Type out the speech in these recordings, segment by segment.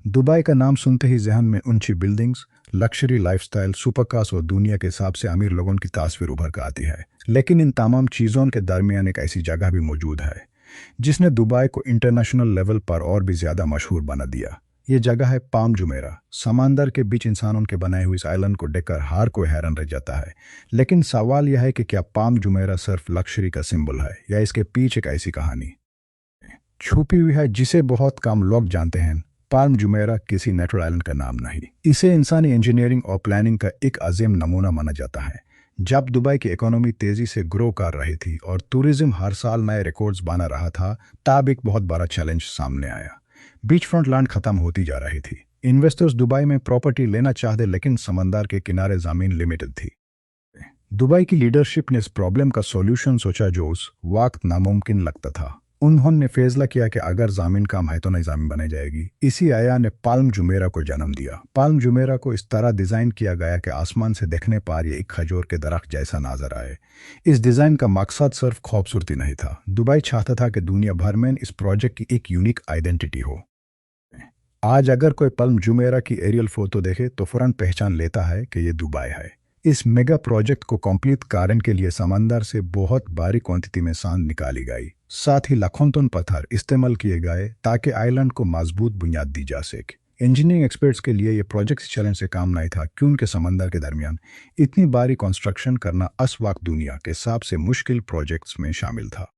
Dubai का नाम सुनते ही जहन में ऊंची बिल्डिंग्स, लग्जरी लाइफस्टाइल, सुपरकार्स और दुनिया के हिसाब से अमीर लोगों की तस्वीर उभर कर आती है। लेकिन इन तमाम चीज़ों के दरमियान एक ऐसी जगह भी मौजूद है जिसने दुबई को इंटरनेशनल लेवल पर और भी ज़्यादा मशहूर बना दिया। ये जगह है पाम जुमेरा। समंदर के बीच इंसानों के बनाए हुए इस आइलैंड को देखकर हर कोई हैरान रह जाता है। लेकिन सवाल यह है कि क्या पाम जुमेरा सिर्फ लग्जरी का सिंबल है या इसके पीछे एक ऐसी कहानी छुपी हुई है जिसे बहुत कम लोग जानते हैं। पाल्म जुमेरा किसी नेचुरल आइलैंड का नाम नहीं, इसे इंसानी इंजीनियरिंग और प्लानिंग का एक अजीम नमूना माना जाता है। जब दुबई की इकोनॉमी तेजी से ग्रो कर रही थी और टूरिज्म हर साल नए रिकॉर्ड्स बना रहा था, तब एक बहुत बड़ा चैलेंज सामने आया। बीच फ्रंट लैंड खत्म होती जा रही थी। इन्वेस्टर्स दुबई में प्रॉपर्टी लेना चाहते, लेकिन समंदर के किनारे जमीन लिमिटेड थी। दुबई की लीडरशिप ने इस प्रॉब्लम का सॉल्यूशन सोचा जो उस वक्त नामुमकिन लगता था। उन्होंने फैसला किया कि अगर ज़मीन कम है तो नई ज़मीन बनाई जाएगी। इसी आया ने पाल्म जुमेरा को जन्म दिया। पाल्म जुमेरा को इस तरह डिज़ाइन किया गया कि आसमान से देखने पर यह एक खजूर के दरख्त जैसा नजर आए। इस डिज़ाइन का मकसद सिर्फ खूबसूरती नहीं था, दुबई चाहता था कि दुनिया भर में इस प्रोजेक्ट की एक यूनिक आइडेंटिटी हो। आज अगर कोई पाल्म जुमेरा की एरियल फोटो देखे तो फौरन पहचान लेता है कि यह दुबई है। इस मेगा प्रोजेक्ट को कंप्लीट करने के लिए समंदर से बहुत भारी क्वांटिटी में सांड निकाली गई। साथ ही लाखों टन पत्थर इस्तेमाल किए गए ताकि आइलैंड को मजबूत बुनियाद दी जा सके। इंजीनियरिंग एक्सपर्ट्स के लिए यह प्रोजेक्ट चैलेंज से काम नहीं था, क्योंकि समंदर के दरमियान इतनी भारी कंस्ट्रक्शन करना उस वक्त दुनिया के सबसे मुश्किल प्रोजेक्ट्स में शामिल था।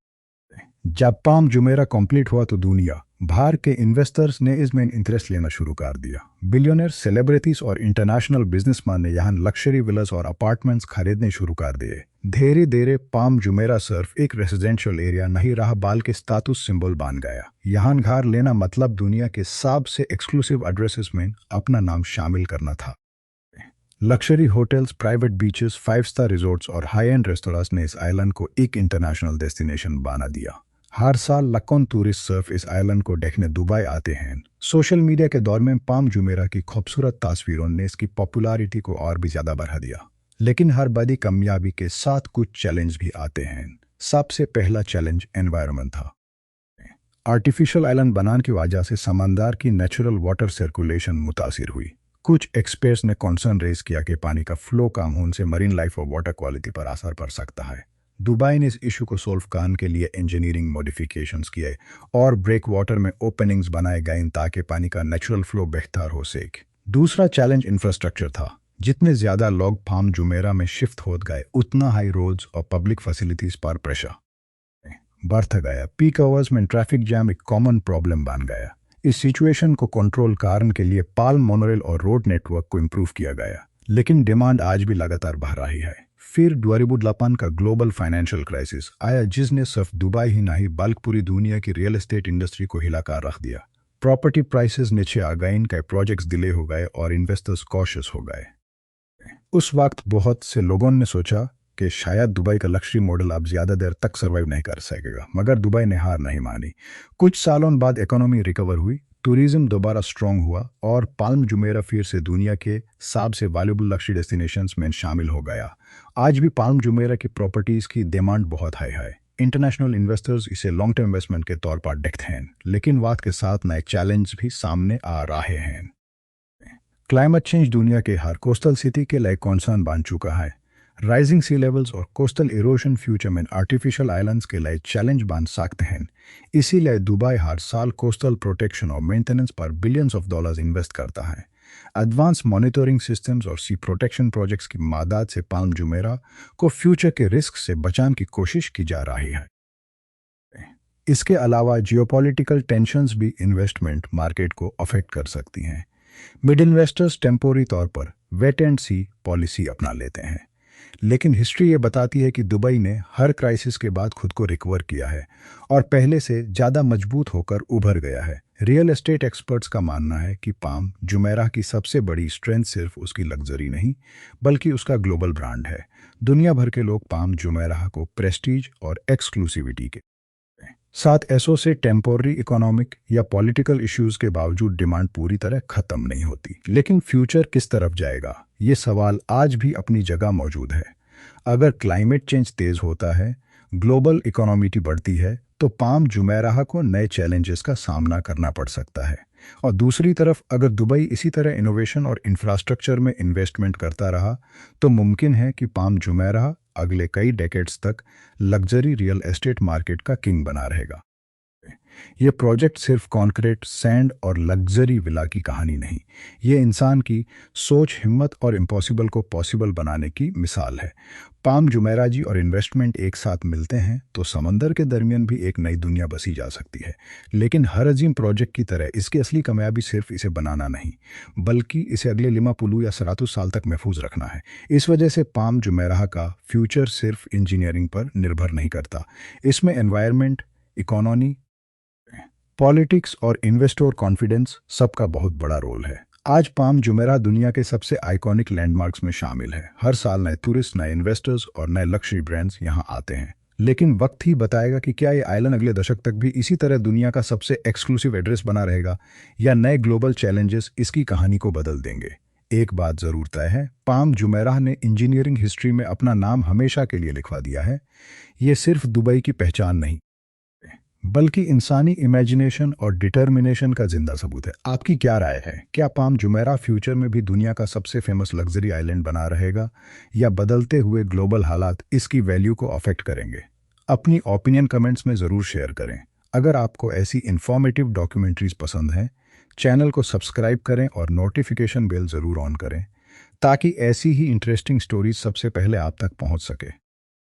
जब पाम जुमेरा कंप्लीट हुआ तो दुनिया भर के इन्वेस्टर्स ने इसमें इंटरेस्ट लेना शुरू कर दिया। बिलियनर, सेलिब्रिटीज और इंटरनेशनल बिजनेसमैन ने यहाँ लग्जरी विलास और अपार्टमेंट्स खरीदने शुरू कर दिए। धीरे धीरे पाम जुमेरा सिर्फ एक रेजिडेंशियल एरिया नहीं रहा, बल्कि स्टेटस सिंबल बन गया। यहाँ घर लेना मतलब दुनिया के सबसे एक्सक्लूसिव एड्रेसेस में अपना नाम शामिल करना था। Luxury hotels, private beaches, 5 star resorts और हाई एंड रेस्टोरेंट्स ने इस आइलैंड को एक इंटरनेशनल डेस्टिनेशन बना दिया। हर साल लाखों टूरिस्ट सिर्फ इस आइलैंड को देखने दुबई आते हैं। सोशल मीडिया के दौर में पाम जुमेरा की खूबसूरत तस्वीरों ने इसकी पॉपुलैरिटी को और भी ज्यादा बढ़ा दिया। लेकिन हर बड़ी कामयाबी के साथ कुछ चैलेंज भी आते हैं। सबसे पहला चैलेंज एनवायरनमेंट था। आर्टिफिशियल आइलैंड बनाने की वजह से समंदर की नेचुरल वाटर सर्कुलेशन मुतासिर हुई। कुछ एक्सपर्ट्स ने कंसर्न रेज किया कि पानी का फ्लो कम होने से मरीन लाइफ और वाटर क्वालिटी पर असर पड़ सकता है। दुबई ने इस इशू को सोल्व करने के लिए इंजीनियरिंग मॉडिफिकेशंस किए और ब्रेक वाटर में ओपनिंग्स बनाए गए ताकि पानी का नेचुरल फ्लो बेहतर हो सके। दूसरा चैलेंज इंफ्रास्ट्रक्चर था। जितने ज़्यादा लोग पाम जुमेरा में शिफ्ट हो गए, उतना हाई रोड्स और पब्लिक फैसिलिटीज़ पर प्रेशर बढ़ता गया। पीक आवर्स में ट्रैफिक जैम एक कॉमन प्रॉब्लम बन गया। इस सिचुएशन को कंट्रोल करने के लिए पाल्म मोनोरेल और रोड नेटवर्क को इम्प्रूव किया गया, लेकिन डिमांड आज भी लगातार बढ़ रही है। फिर 2008 का ग्लोबल फाइनेंशियल क्राइसिस आया, जिसने सिर्फ दुबई ही नहीं बल्कि पूरी दुनिया की रियल एस्टेट इंडस्ट्री को हिलाकर रख दिया। प्रॉपर्टी प्राइसेस नीचे आ गए, इनके प्रोजेक्ट्स डिले हो गए और इन्वेस्टर्स कॉशियस हो गए। उस वक्त बहुत से लोगों ने सोचा कि शायद दुबई का लग्जरी मॉडल अब ज़्यादा देर तक सर्वाइव नहीं कर सकेगा, मगर दुबई ने हार नहीं मानी। कुछ सालों बाद इकोनॉमी रिकवर हुई, टूरिज्म दोबारा स्ट्रांग हुआ और पाल्म जुमेरा फिर से दुनिया के सबसे वैल्यूबल लग्जरी डेस्टिनेशंस में शामिल हो गया। आज भी पाल्म जुमेरा की प्रॉपर्टीज़ की डिमांड बहुत हाई है। इंटरनेशनल इन्वेस्टर्स इसे लॉन्ग टर्म इन्वेस्टमेंट के तौर पर देखते हैं, लेकिन वक्त के साथ नए चैलेंज भी सामने आ रहे हैं। क्लाइमेट चेंज दुनिया के हर कोस्टल सिटी के लिए कंसर्न बन चुका है। राइजिंग सी लेवल्स और कोस्टल इरोशन फ्यूचर में आर्टिफिशियल आइलैंड्स के लिए चैलेंज बन सकते हैं। इसीलिए दुबई हर साल कोस्टल प्रोटेक्शन और मेंटेनेंस पर बिलियंस ऑफ डॉलर्स इन्वेस्ट करता है। एडवांस मॉनिटरिंग सिस्टम्स और सी प्रोटेक्शन प्रोजेक्ट्स की मदद से पाल्म जुमेरा को फ्यूचर के रिस्क से बचाने की कोशिश की जा रही है। इसके अलावा जियोपॉलिटिकल टेंशंस भी इन्वेस्टमेंट मार्केट को अफेक्ट कर सकती हैं। मिड इन्वेस्टर्स टेम्पोरी तौर पर वेट एंड सी पॉलिसी अपना लेते हैं, लेकिन हिस्ट्री ये बताती है कि दुबई ने हर क्राइसिस के बाद खुद को रिकवर किया है और पहले से ज़्यादा मजबूत होकर उभर गया है। रियल एस्टेट एक्सपर्ट्स का मानना है कि पाम जुमेरा की सबसे बड़ी स्ट्रेंथ सिर्फ उसकी लग्जरी नहीं, बल्कि उसका ग्लोबल ब्रांड है। दुनिया भर के लोग पाम जुमेरा को प्रेस्टीज और एक्सक्लूसिविटी के साथ एसोसिएट। टेम्पोररी इकोनॉमिक या पॉलिटिकल इश्यूज के बावजूद डिमांड पूरी तरह खत्म नहीं होती। लेकिन फ्यूचर किस तरफ जाएगा, ये सवाल आज भी अपनी जगह मौजूद है। अगर क्लाइमेट चेंज तेज होता है, ग्लोबल इकोनॉमिटी बढ़ती है, तो पाम जुमेराह को नए चैलेंजेस का सामना करना पड़ सकता है। और दूसरी तरफ अगर दुबई इसी तरह इनोवेशन और इंफ्रास्ट्रक्चर में इन्वेस्टमेंट करता रहा तो मुमकिन है कि पाम जुमेराह अगले कई डेकेड्स तक लग्जरी रियल एस्टेट मार्केट का किंग बना रहेगा। ये प्रोजेक्ट सिर्फ कॉन्क्रीट, सैंड और लग्जरी विला की कहानी नहीं, ये इंसान की सोच, हिम्मत और इम्पॉसिबल को पॉसिबल बनाने की मिसाल है। पाम जुमेराह जी और इन्वेस्टमेंट एक साथ मिलते हैं तो समंदर के दरमियान भी एक नई दुनिया बसी जा सकती है। लेकिन हर अजीम प्रोजेक्ट की तरह इसकी असली कामयाबी सिर्फ इसे बनाना नहीं, बल्कि इसे अगले लिमा पुलू या 100 साल तक महफूज रखना है। इस वजह से पाम जुमेराह का फ्यूचर सिर्फ इंजीनियरिंग पर निर्भर नहीं करता, इसमें एनवायरनमेंट, इकोनॉमी, पॉलिटिक्स और इन्वेस्टर कॉन्फिडेंस सबका बहुत बड़ा रोल है। आज पाम जुमेराह दुनिया के सबसे आइकॉनिक लैंडमार्क्स में शामिल है। हर साल नए टूरिस्ट, नए इन्वेस्टर्स और नए लक्जरी ब्रांड्स यहां आते हैं। लेकिन वक्त ही बताएगा कि क्या ये आइलैंड अगले दशक तक भी इसी तरह दुनिया का सबसे एक्सक्लूसिव एड्रेस बना रहेगा या नए ग्लोबल चैलेंजेस इसकी कहानी को बदल देंगे। एक बात जरूर तय है, पाम जुमेराह ने इंजीनियरिंग हिस्ट्री में अपना नाम हमेशा के लिए लिखवा दिया है। ये सिर्फ दुबई की पहचान नहीं, बल्कि इंसानी इमेजिनेशन और डिटर्मिनेशन का जिंदा सबूत है। आपकी क्या राय है? क्या पाम जुमेराह फ्यूचर में भी दुनिया का सबसे फेमस लग्जरी आइलैंड बना रहेगा या बदलते हुए ग्लोबल हालात इसकी वैल्यू को अफेक्ट करेंगे? अपनी ओपिनियन कमेंट्स में ज़रूर शेयर करें। अगर आपको ऐसी इंफॉर्मेटिव डॉक्यूमेंट्रीज पसंद हैं, चैनल को सब्सक्राइब करें और नोटिफिकेशन बेल ज़रूर ऑन करें ताकि ऐसी ही इंटरेस्टिंग स्टोरीज सबसे पहले आप तक पहुंच सके।